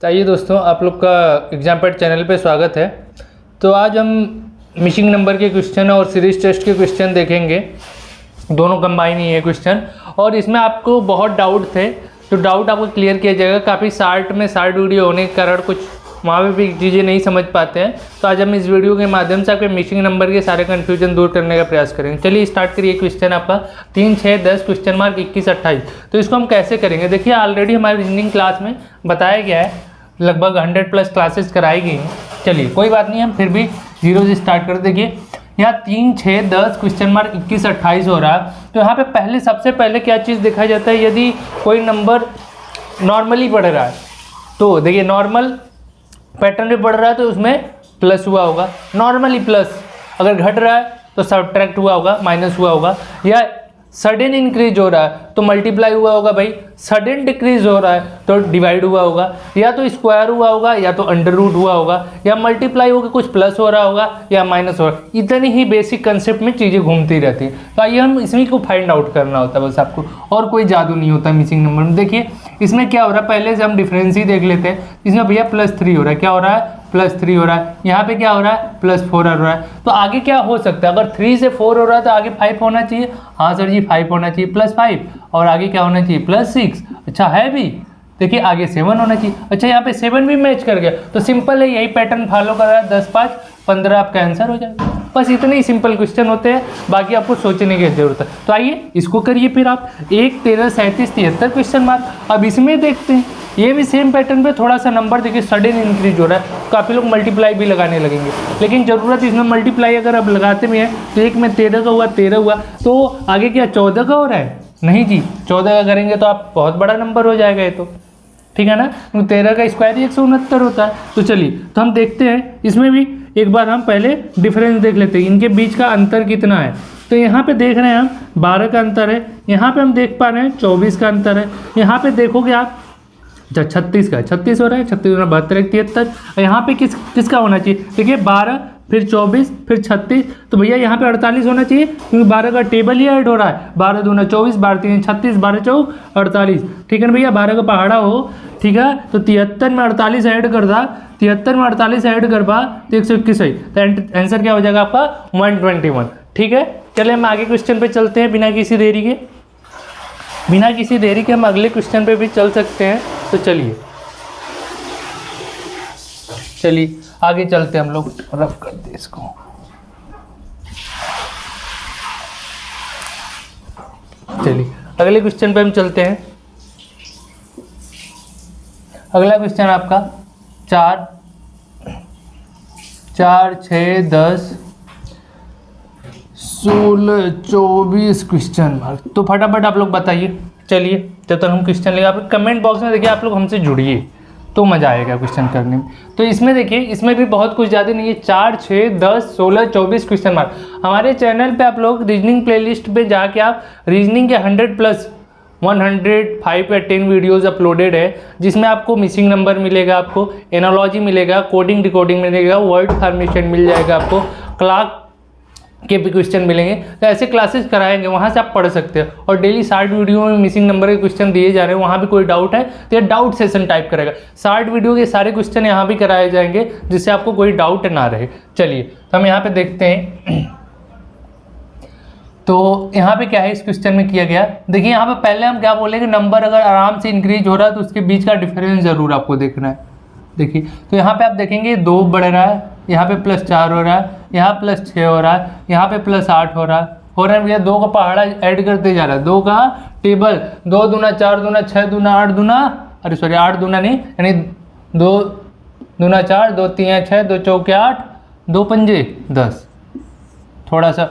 तो आइए दोस्तों, आप लोग का एग्जाम पैड चैनल पे स्वागत है। तो आज हम मिसिंग नंबर के क्वेश्चन और सीरीज टेस्ट के क्वेश्चन देखेंगे। दोनों कंबाइन ही है क्वेश्चन, और इसमें आपको बहुत डाउट थे तो डाउट आपको क्लियर किया जाएगा। काफ़ी शार्ट वीडियो होने के कारण कुछ वहाँ पे भी चीज़ें नहीं समझ पाते हैं, तो आज हम इस वीडियो के माध्यम से आपके मिसिंग नंबर के सारे कन्फ्यूजन दूर करने का प्रयास करेंगे। चलिए स्टार्ट करिए। क्वेश्चन आपका 3, 6, 10 क्वेश्चन मार्क 21, 28। तो इसको हम कैसे करेंगे, देखिए ऑलरेडी हमारी रीजनिंग क्लास में बताया गया है, लगभग 100+ क्लासेस कराई गई हैं। चलिए कोई बात नहीं, हम फिर भी 0 से स्टार्ट कर। देखिए यहाँ 3, 6, 10 क्वेश्चन मार्क 21, 28 हो रहा है। तो यहाँ पे सबसे पहले क्या चीज़ देखा जाता है, यदि कोई नंबर नॉर्मली बढ़ रहा है तो देखिए नॉर्मल पैटर्न में बढ़ रहा है तो उसमें प्लस हुआ होगा, नॉर्मली प्लस। अगर घट रहा है तो सब्ट्रैक्ट हुआ होगा, माइनस हुआ होगा। या सडन इंक्रीज हो रहा है तो मल्टीप्लाई हुआ होगा भाई, सडन डिक्रीज हो रहा है तो डिवाइड हुआ होगा, या तो स्क्वायर हुआ होगा या तो अंडर रूट हुआ होगा, या मल्टीप्लाई होकर कुछ प्लस हो रहा होगा या माइनस हो रहा है। इतनी ही बेसिक कंसेप्ट में चीज़ें घूमती रहती हैं। तो आइए हम इसमें को फाइंड आउट करना होता है बस आपको, और कोई जादू नहीं होता मिसिंग नंबर में। देखिए इसमें क्या हो रहा है, पहले से हम डिफरेंस ही देख लेते हैं। इसमें भैया +3 हो रहा है, क्या हो रहा है, +3 हो रहा है। यहाँ पे क्या हो रहा है, +4 हो रहा है। तो आगे क्या हो सकता है, अगर 3 से 4 हो रहा है तो आगे 5 होना चाहिए। हाँ सर जी 5 होना चाहिए, +5। और आगे क्या होना चाहिए, +6। अच्छा है भी, देखिए आगे 7 होना चाहिए। अच्छा यहाँ पे 7 भी मैच कर गया तो सिंपल है, यही पैटर्न फॉलो कर रहा है। 10, 5, 15 आपका आंसर हो जाएगा। बस इतने ही सिंपल क्वेश्चन होते हैं, बाकी आपको सोचने की जरूरत है। तो आइए इसको करिए फिर आप। 1, 13, 37, 73 क्वेश्चन मार्क। अब इसमें देखते हैं, ये भी सेम पैटर्न पे थोड़ा सा नंबर देखिए सडन इंक्रीज हो रहा है। काफ़ी लोग मल्टीप्लाई भी लगाने लगेंगे, लेकिन ज़रूरत इसमें मल्टीप्लाई अगर आप लगाते भी हैं तो 1 में 13 का हुआ, 13 हुआ, तो आगे क्या 14 का हो रहा है, नहीं जी 14 का करेंगे तो आप बहुत बड़ा नंबर हो जाएगा ये तो, ठीक है ना। 13 का स्क्वायर 169 होता है। तो चलिए तो हम देखते हैं, इसमें भी एक बार हम पहले डिफरेंस देख लेते हैं, इनके बीच का अंतर कितना है। तो यहाँ पे देख रहे हैं हम 12 का अंतर है, यहाँ पे हम देख पा रहे हैं 24 का अंतर है। यहाँ पे देखोगे आप 36 का, 36 हो रहा है, 36 गुना 72, 73। यहाँ पे किसका होना चाहिए, देखिए 12 फिर 24 फिर 36, तो भैया यहाँ पे 48 होना चाहिए, क्योंकि 12 का टेबल ही ऐड हो रहा है। 12 दूना 24, 12 3 36, 12 4 48, ठीक है ना भैया। 12 का पहाड़ा हो, ठीक है, तो 73 में 48 ऐड कर दा, 73 में 48 ऐड कर बा तो 121 है। तो आंसर क्या हो जाएगा आपका 121, ठीक है। चलिए हम आगे क्वेश्चन पे चलते हैं बिना किसी देरी के। बिना किसी देरी के हम अगले क्वेश्चन पे भी चल सकते हैं। तो चलिए आगे चलते हैं हम लोग, रफ करते इसको। चलिए अगले क्वेश्चन पे हम चलते हैं। अगला क्वेश्चन आपका 4, 6, 10, 16, 24 क्वेश्चन मार्क। तो फटाफट आप लोग बताइए। चलिए जब तक हम क्वेश्चन लेंगे, आप कमेंट बॉक्स में देखिए, आप लोग हमसे जुड़िए तो मज़ा आएगा क्वेश्चन करने में। तो इसमें देखिए, इसमें भी बहुत कुछ ज़्यादा नहीं है। 4, 6, 10, 16, 24 क्वेश्चन मार्क। हमारे चैनल पे आप लोग रीजनिंग प्लेलिस्ट पे जाके आप रीजनिंग के 100+ 105 या 10 वीडियोस अपलोडेड है, जिसमें आपको मिसिंग नंबर मिलेगा, आपको एनालॉजी मिलेगा, कोडिंग डिकोडिंग मिलेगा, वर्ड फॉर्मेशन मिल जाएगा, आपको क्लार्क के भी क्वेश्चन मिलेंगे। तो ऐसे क्लासेस कराएंगे, वहाँ से आप पढ़ सकते हैं। और डेली 60 वीडियो में मिसिंग नंबर के क्वेश्चन दिए जा रहे हैं, वहाँ भी कोई डाउट है तो ये डाउट सेशन टाइप करेगा। 60 वीडियो के सारे क्वेश्चन यहाँ भी कराए जाएंगे, जिससे आपको कोई डाउट ना रहे। चलिए तो हम यहाँ पे देखते हैं। तो यहाँ पे क्या है इस क्वेश्चन में किया गया, देखिए यहाँ पे पहले हम क्या बोले कि नंबर अगर आराम से इंक्रीज हो रहा है तो उसके बीच का डिफरेंस जरूर आपको देखना है। देखिए तो यहाँ पे आप देखेंगे 2 बढ़ रहा है, यहाँ पे +4 हो रहा है, यहाँ +6 हो रहा है, यहाँ पे +8 हो रहा है भैया। 2 का पहाड़ा ऐड करते जा रहा है, 2 का टेबल, 2 दूना 4 दूना 6 दूना 8 दूना, अरे सॉरी 8 दूना नहीं, यानी 2 दूना 4, 2 3 6, 2 चौके 8, 2 पंजे 10, थोड़ा सा,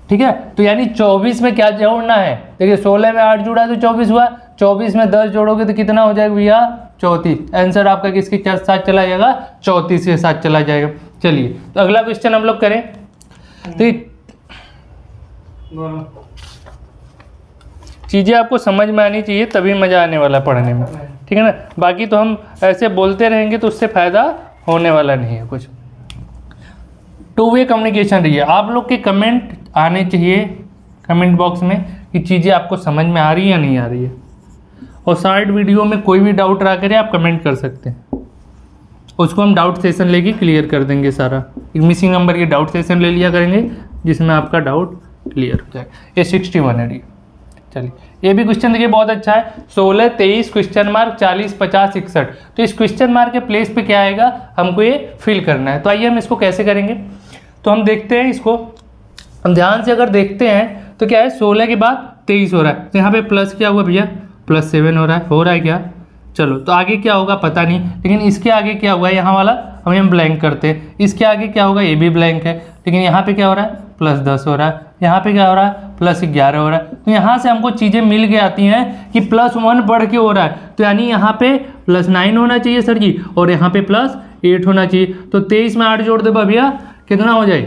ठीक है। तो यानी 24 में क्या जोड़ना है, देखिए 16 में 8 जुड़ा तो 24 हुआ, 24 में 10 जोड़ोगे तो कितना हो जाएगा भैया 34। आंसर आपका किसके साथ चला जाएगा, 34 के साथ चला जाएगा। चलिए तो अगला क्वेश्चन हम लोग करें। तो चीज़ें आपको समझ में आनी चाहिए, तभी मज़ा आने वाला पढ़ने में, ठीक है ना। बाकी तो हम ऐसे बोलते रहेंगे तो उससे फ़ायदा होने वाला नहीं है कुछ। 2 वे कम्युनिकेशन रही है, आप लोग के कमेंट आने चाहिए कमेंट बॉक्स में कि चीज़ें आपको समझ में आ रही है या नहीं आ रही है। और 60 वीडियो में कोई भी डाउट रहा करे आप कमेंट कर सकते हैं। उसको हम डाउट सेशन लेके क्लियर कर देंगे सारा। मिसिंग नंबर की डाउट सेशन ले लिया करेंगे जिसमें आपका डाउट क्लियर हो जाएगा। ये 61 है। चलिए ये भी क्वेश्चन देखिए बहुत अच्छा है। 16, 23 क्वेश्चन मार्क 40, 50, 61। तो इस क्वेश्चन मार्क के प्लेस पे क्या आएगा हमको ये फिल करना है। तो आइए हम इसको कैसे करेंगे। तो हम देखते हैं इसको, हम ध्यान से अगर देखते हैं तो क्या है 16 के बाद 23 हो रहा है, तो यहाँ पे प्लस क्या हुआ भैया, +7 हो रहा है क्या। चलो तो आगे क्या होगा पता नहीं, लेकिन इसके आगे क्या हुआ है यहाँ वाला हम ब्लैंक करते हैं। इसके आगे क्या होगा, ये भी ब्लैंक है, लेकिन यहाँ पे क्या हो रहा है +10 हो रहा है, यहाँ पे क्या हो रहा है +11 हो रहा है। तो यहाँ से हमको चीज़ें मिल के आती हैं कि +1 बढ़ के हो रहा है, तो यानी यहाँ पे +9 होना चाहिए सर जी, और यहाँ पे +8 होना चाहिए। तो 23 में 8 जोड़ दे भैया, कितना हो जाए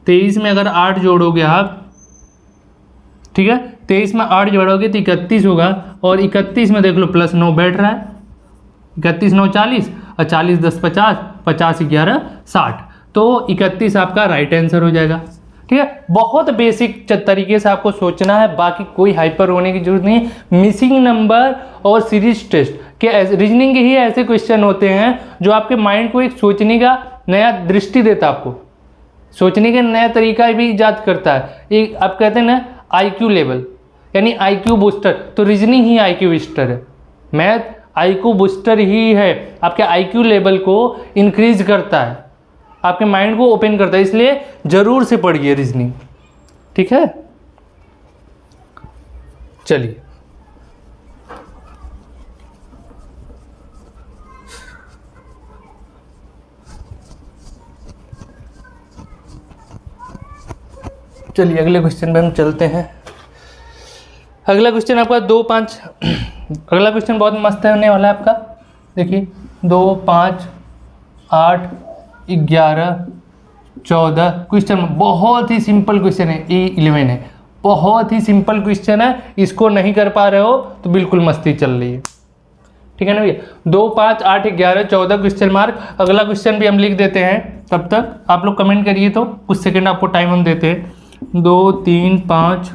23 में अगर 8 जोड़ोगे आप, ठीक है 23 में 8 जोड़ोगे तो 31 होगा, और 31 में देख लो +9 बैठ रहा है, 31 9 40, और 40 10 50, 50 11 60, तो 31 आपका राइट आंसर हो जाएगा। ठीक है, बहुत बेसिक तरीके से आपको सोचना है, बाकी कोई हाइपर होने की जरूरत नहीं है। मिसिंग नंबर और सीरीज टेस्ट के रीजनिंग के ही ऐसे क्वेश्चन होते हैं जो आपके माइंड को एक सोचने का नया दृष्टि देता है, आपको सोचने का नया तरीका भी ईजाद करता है। एक आप कहते हैं ना IQ लेवल, यानी IQ बूस्टर, तो रीजनिंग ही IQ बूस्टर है, मैथ IQ बूस्टर ही है, आपके IQ लेवल को इंक्रीज करता है, आपके माइंड को ओपन करता है, इसलिए जरूर से पढ़िए रीजनिंग। ठीक है, चलिए चलिए अगले क्वेश्चन पे हम चलते हैं। अगला क्वेश्चन आपका 2 5, अगला क्वेश्चन बहुत मस्त होने वाला है आपका। देखिए 2 5 8 11 14 क्वेश्चन, बहुत ही सिंपल क्वेश्चन है, E11 है, बहुत ही सिंपल क्वेश्चन है। इसको नहीं कर पा रहे हो तो बिल्कुल मस्ती चल रही है। ठीक है ना भैया, 2 5 8 11 14 क्वेश्चन मार्क। अगला क्वेश्चन भी हम लिख देते हैं, तब तक आप लोग कमेंट करिए, तो कुछ सेकंड आपको टाइम हम देते हैं। 2 3 5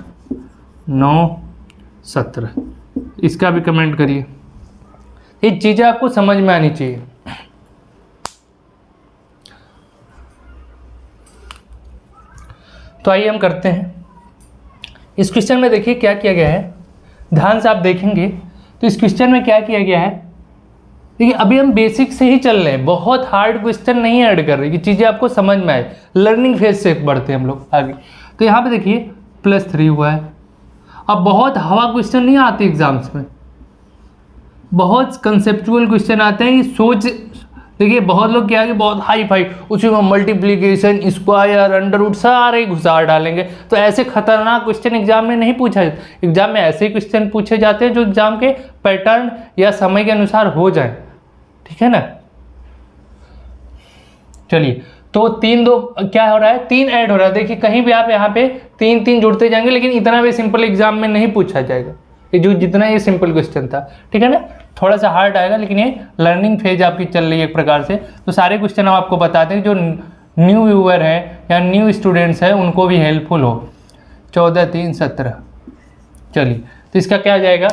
9 17, इसका भी कमेंट करिए। ये चीज़ें आपको समझ में आनी चाहिए। तो आइए हम करते हैं। इस क्वेश्चन में देखिए क्या किया गया है, ध्यान से आप देखेंगे तो इस क्वेश्चन में क्या किया गया है। देखिए अभी हम बेसिक से ही चल रहे हैं, बहुत हार्ड क्वेश्चन नहीं ऐड कर रहे कि चीज़ें आपको समझ में आए, लर्निंग फेज से बढ़ते हैं हम लोग आगे। तो यहाँ पे देखिए +3 हुआ है। अब बहुत हवा क्वेश्चन नहीं आते एग्जाम्स में, बहुत कंसेप्चुअल क्वेश्चन आते हैं। सोच देखिए बहुत लोग क्या है कि बहुत हाई फाई उसी में मल्टीप्लिकेशन स्क्वायर अंडर रूट सारे घुसा डालेंगे, तो ऐसे खतरनाक क्वेश्चन एग्जाम में नहीं पूछा जाता। एग्जाम में ऐसे क्वेश्चन पूछे जाते हैं जो एग्जाम के पैटर्न या समय के अनुसार हो जाए। ठीक है ना, चलिए तो 3 2 क्या हो रहा है, 3 ऐड हो रहा है। देखिए कहीं भी आप यहाँ पे 3 3 जुड़ते जाएंगे, लेकिन इतना भी सिंपल एग्जाम में नहीं पूछा जाएगा, ये जो जितना ये सिंपल क्वेश्चन था। ठीक है ना, थोड़ा सा हार्ड आएगा, लेकिन ये लर्निंग फेज आपकी चल रही है एक प्रकार से। तो सारे क्वेश्चन हम आपको बताते हैं जो न्यू व्यूअर है या न्यू स्टूडेंट्स है उनको भी हेल्पफुल हो। 14 3 17, चलिए तो इसका क्या आ जाएगा,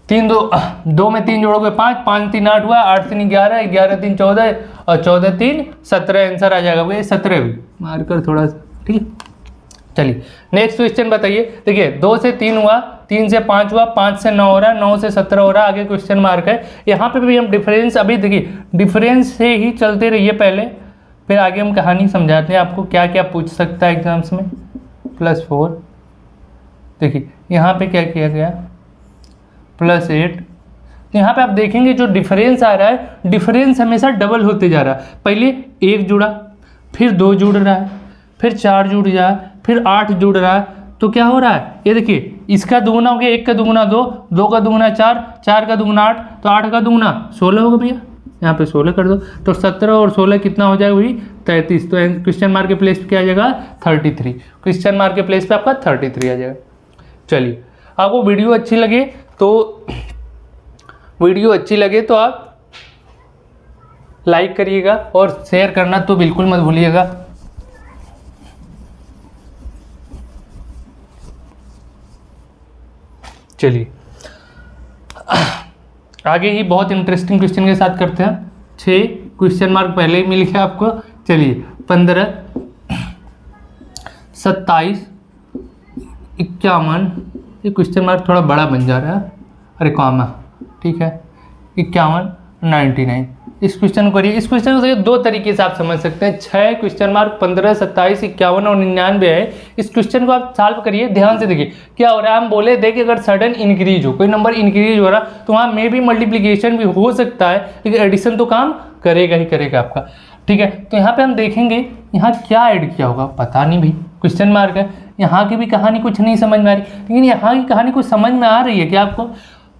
3 2 में 3 जोड़ोगे 5 5 3 8 हुआ, 8 3 11 11 3 14, और 14 3 17 आंसर आ जाएगा भैया 17 भी मारकर थोड़ा सा। ठीक है, चलिए नेक्स्ट क्वेश्चन बताइए। देखिए 2 से 3 हुआ, 3 से 5 हुआ, 5 से 9 हो रहा है, 9 से 17 हो रहा है, आगे क्वेश्चन मार्क है। यहाँ पे भी हम डिफरेंस, अभी देखिए डिफरेंस से ही चलते रहिए पहले, फिर आगे हम कहानी समझाते हैं आपको क्या क्या पूछ सकता है एग्जाम्स में। +4, देखिए यहाँ पे क्या किया गया +8। तो यहाँ पे आप देखेंगे जो डिफरेंस आ रहा है, डिफरेंस हमेशा डबल होते जा रहा है। पहले 1 जुड़ा, फिर 2 जुड़ रहा है, फिर 4 जुड़ रहा है, फिर 8 जुड़ रहा है। तो क्या हो रहा है, ये देखिए इसका दुगुना हो गया, 1 का दुगुना 2, 2 का दुगुना 4, 4 का दुगुना 8, तो 8 का दुगुना 16 होगा भैया, यहाँ पे 16 कर दो। तो 17 और 16 कितना हो जाएगा भाई 33। तो क्वेश्चन मार्क के प्लेस पे क्या आ जाएगा 33, क्वेश्चन मार्क के प्लेस पे आपका 33 आ जाएगा। चलिए आपको वीडियो अच्छी लगे तो आप लाइक करिएगा और शेयर करना तो बिल्कुल मत भूलिएगा। चलिए आगे ही बहुत इंटरेस्टिंग क्वेश्चन के साथ करते हैं। 6 क्वेश्चन मार्क पहले ही मिल गया आपको। चलिए 15, 27, 51, ये क्वेश्चन मार्क थोड़ा बड़ा बन जा रहा है, अरे कॉमा, ठीक है, 51, 99। इस क्वेश्चन को करिए। इस क्वेश्चन को दो तरीके से आप समझ सकते हैं। 6 क्वेश्चन मार्क 15, 27, 51 और 99 है। इस क्वेश्चन को आप सॉल्व करिए, ध्यान से देखिए क्या हो रहा है। हम बोले देखिए अगर सडन इंक्रीज हो, कोई नंबर इंक्रीज हो रहा तो वहाँ मे भी मल्टीप्लिकेशन भी हो सकता है, लेकिन एडिशन तो काम करेगा ही करेगा आपका, ठीक है। तो यहाँ पे हम देखेंगे यहाँ क्या ऐड किया होगा, पता नहीं भाई, क्वेश्चन मार्क है। यहाँ की भी कहानी कुछ नहीं समझ में आ रही, लेकिन यहाँ की कहानी कुछ समझ में आ रही है क्या आपको।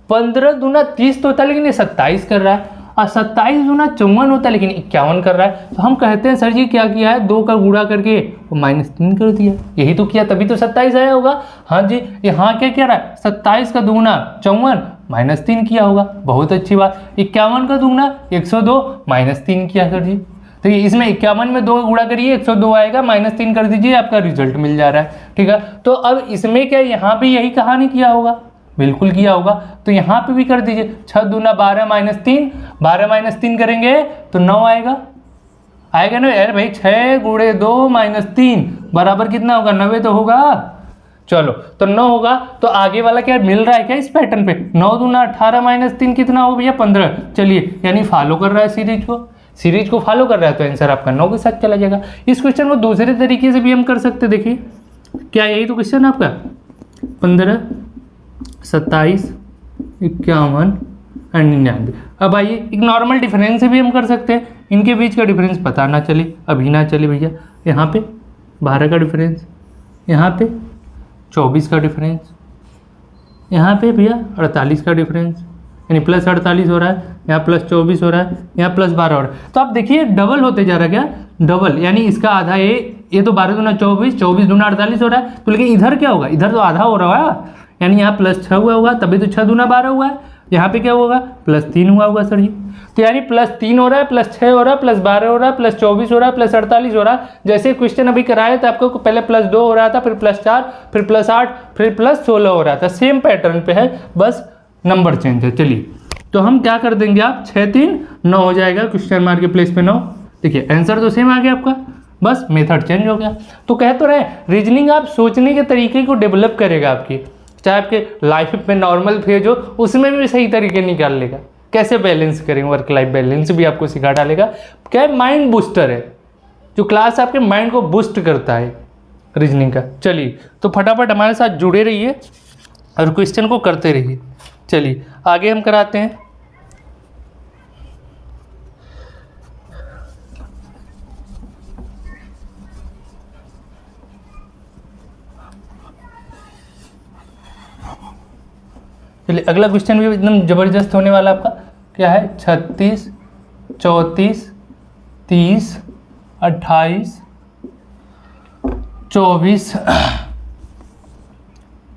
15 दूना 30 तो होता है, लेकिन ये 27 कर रहा है, और 27 दूना 54 होता है, लेकिन 51 कर रहा है। तो हम कहते हैं सर जी क्या किया है, 2 का गुणा करके वो -3 कर दिया, यही तो किया, तभी तो 27 आया होगा। हाँ जी, यहाँ क्या किया रहा है, 27 का दूना 54, -3 किया होगा, बहुत अच्छी बात। 51 का दूना 102, -3 किया सर जी। तो इसमें 51 में 2 गुणा करिए, 102 आएगा, -3 कर दीजिए, आपका रिजल्ट मिल जा रहा है, ठीक है। तो अब इसमें क्या यहाँ भी यही कहानी किया होगा, बिल्कुल किया होगा। तो यहाँ पे भी कर दीजिए, 6 दूना 12 -3, 12 -3 करेंगे तो 9 आएगा, आएगा ना यार भाई। 6 गुणे 2 -3 बराबर कितना होगा, 90 तो होगा। चलो तो 9 होगा, तो आगे वाला क्या मिल रहा है क्या इस पैटर्न पे, 9 दूना 18 -3 कितना हो भैया 15। चलिए यानी फॉलो कर रहा है सीरीज को फॉलो कर रहा है, तो आंसर आपका 9 के साथ चला जाएगा। इस क्वेश्चन को दूसरे तरीके से भी हम कर सकते, देखिए क्या यही तो क्वेश्चन है आपका, 15, 27, 51 और 99। अब आइए एक नॉर्मल डिफरेंस से भी हम कर सकते हैं, इनके बीच का डिफरेंस पता ना चले, अभी ना चले भैया। यहाँ पे 12 का डिफरेंस, यहाँ पे 24 का डिफरेंस, यहाँ पे भैया 48 का डिफरेंस, यानी +48 हो रहा है, यहाँ +24 हो रहा है, यहाँ +12 हो रहा है। तो आप देखिए डबल होते जा रहा है, क्या डबल, यानी इसका आधा ये तो 12 दूना 24, 24 दूना 48 हो रहा है। तो लेकिन इधर क्या होगा, इधर तो आधा हो रहा है, यानी यहाँ +6 हुआ होगा, तभी तो 6 दूना 12 हुआ है। यहाँ पे क्या होगा, +3 हुआ होगा सर जी। तो यानी +3 हो रहा है, +6 हो रहा है, +12 हो रहा है, +24 हो रहा है, +48 हो रहा है। जैसे क्वेश्चन अभी कराया था आपको, पहले +2 हो रहा था, फिर +4, फिर +8, फिर +16 हो रहा था। सेम पैटर्न पे है, बस नंबर चेंज है। चलिए तो हम क्या कर देंगे, आप 6 3 9 हो जाएगा, क्वेश्चन मार्क के प्लेस पे 9। देखिए आंसर तो सेम आ गया आपका, बस मेथड चेंज हो गया। तो कह तो रहे रीजनिंग आप सोचने के तरीके को डेवलप करेगा आपकी, चाहे आपके लाइफ में नॉर्मल फेज हो उसमें भी सही तरीके निकाल लेगा, कैसे बैलेंस करेंगे, वर्क लाइफ बैलेंस भी आपको सिखा डालेगा। क्या माइंड बूस्टर है, जो क्लास आपके माइंड को बूस्ट करता है रीजनिंग का। चलिए तो फटाफट हमारे साथ जुड़े रहिए और क्वेश्चन को करते रहिए। चलिए आगे हम कराते हैं। चलिए अगला क्वेश्चन भी एकदम ज़बरदस्त होने वाला आपका, क्या है, 36, 34, 30, 28,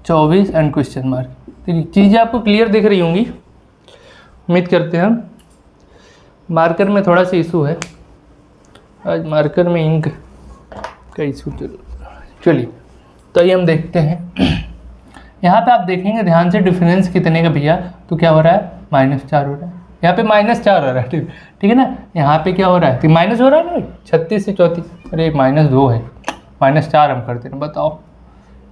24 एंड क्वेश्चन मार्क। देखिए चीज़ें आपको क्लियर दिख रही होंगी, उम्मीद करते हैं। हम मार्कर में थोड़ा सा इशू है आज, मार्कर में इंक का इशू। चलिए तो ये हम देखते हैं। यहाँ पे आप देखेंगे ध्यान से डिफरेंस कितने का भैया, तो क्या हो रहा है, -4 हो रहा है, यहाँ पे -4 हो रहा है, ठीक है ना। यहाँ पे क्या हो रहा है, तो माइनस हो रहा है ना, 36 से 34, अरे -2 है, -4 हम करते हैं। बताओ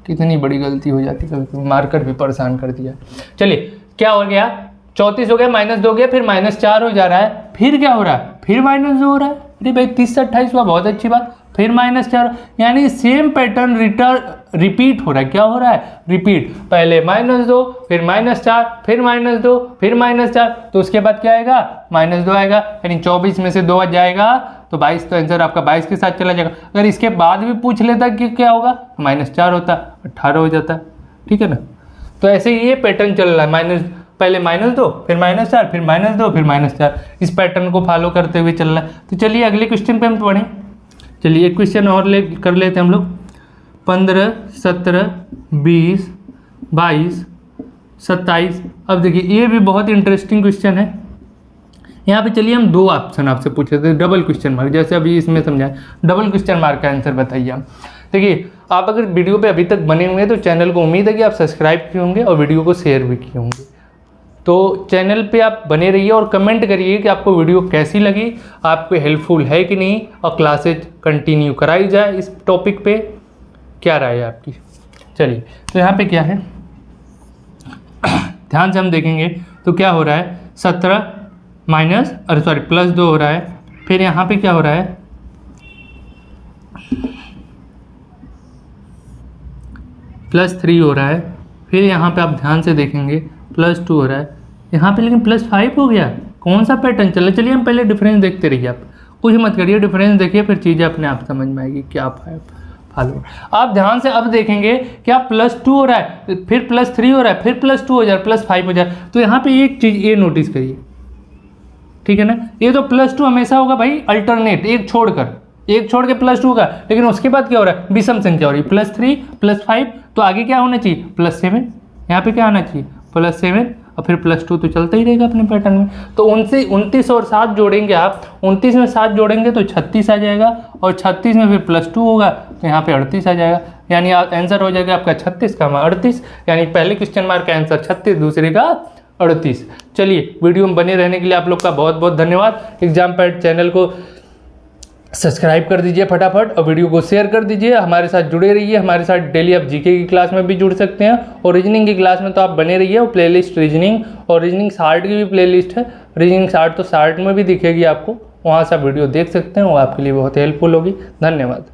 कितनी बड़ी गलती हो जाती है, कभी मार्कर भी परेशान कर दिया। चलिए क्या हो गया, 34 हो गया, -2 हो गया, फिर -4 हो जा रहा है, फिर क्या हो रहा है, फिर -2 हो रहा है। अरे भाई 30 से 28 हुआ, बहुत अच्छी बात, फिर -4, यानी सेम पैटर्न रिपीट हो रहा है। क्या हो रहा है, रिपीट, पहले -2, फिर -4, फिर -2, फिर -4, तो उसके बाद क्या आएगा, -2 आएगा, यानी 24 में से 2 जाएगा तो 22, तो आंसर आपका 22 के साथ चला जाएगा। अगर इसके बाद भी पूछ लेता कि क्या होगा, -4 होता, 18 हो जाता, ठीक है ना। तो ऐसे ही ये पैटर्न चल रहा है, पहले -2, फिर -4, फिर -2, फिर -4, इस पैटर्न को फॉलो करते हुए चल रहा है। तो चलिए अगले क्वेश्चन पे हम पढ़ें। चलिए एक क्वेश्चन और कर लेते हैं हम लोग, 15, 17, 20, 22, 27। अब देखिए ये भी बहुत इंटरेस्टिंग क्वेश्चन है। यहाँ पे चलिए हम 2 ऑप्शन आपसे पूछे थे, डबल क्वेश्चन मार्क, जैसे अभी इसमें समझाएं, डबल क्वेश्चन मार्क का आंसर बताइए आप। देखिए आप अगर वीडियो पे अभी तक बने हुए हैं तो चैनल को उम्मीद है कि आप सब्सक्राइब किए होंगे और वीडियो को शेयर भी किए होंगे। तो चैनल पे आप बने रहिए और कमेंट करिए कि आपको वीडियो कैसी लगी, आपको हेल्पफुल है कि नहीं, और क्लासेज कंटिन्यू कराई जाए इस टॉपिक पे, क्या राय है आपकी। चलिए, तो यहाँ पे क्या है ध्यान से हम देखेंगे तो क्या हो रहा है, 17 माइनस प्लस 2 हो रहा है, फिर यहाँ पे क्या हो रहा है, +3 हो रहा है, फिर यहाँ पे आप ध्यान से देखेंगे +2 हो रहा है, यहाँ पे लेकिन +5 हो गया। कौन सा पैटर्न चला, चलिए हम पहले डिफरेंस देखते रहिए, आप कुछ मत करिए, डिफरेंस देखिए, फिर चीज़ें अपने आप समझ में आएगी क्या फॉलो। आप ध्यान से अब देखेंगे क्या +2 हो रहा है, फिर +3 हो रहा है, फिर +2 हो जाए, +5 हो जाए। तो यहाँ पे एक चीज़ ये नोटिस करिए, ठीक है ना, ये तो +2 हमेशा होगा भाई, अल्टरनेट, एक छोड़ के +2 का, लेकिन उसके बाद क्या हो रहा है, विषम संख्या हो रही है, +3 +5, तो आगे क्या होना चाहिए, +7, यहाँ पे क्या आना चाहिए, +7, और फिर +2 तो चलता ही रहेगा अपने पैटर्न में। तो उनसे 29 और 7 जोड़ेंगे आप, 29 में 7 जोड़ेंगे तो 36 आ जाएगा, और 36 में फिर +2 होगा तो यहाँ पे 38 आ जाएगा, यानी आंसर हो जाएगा आपका 36 का 38, यानी पहले क्वेश्चन मार्क का आंसर 36, दूसरे का 38। चलिए, वीडियो में बने रहने के लिए आप लोग का बहुत बहुत धन्यवाद। एग्जाम पैड चैनल को सब्सक्राइब कर दीजिए फटाफट, और वीडियो को शेयर कर दीजिए, हमारे साथ जुड़े रहिए। हमारे साथ डेली आप जीके की क्लास में भी जुड़ सकते हैं, और रीजनिंग की क्लास में तो आप बने रहिए। और प्लेलिस्ट रीजनिंग और रीजनिंग शार्ट की भी प्लेलिस्ट है, रीजनिंग शार्ट तो शार्ट में भी दिखेगी आपको, वहाँ से आप वीडियो देख सकते हैं, वो आपके लिए बहुत हेल्पफुल होगी। धन्यवाद।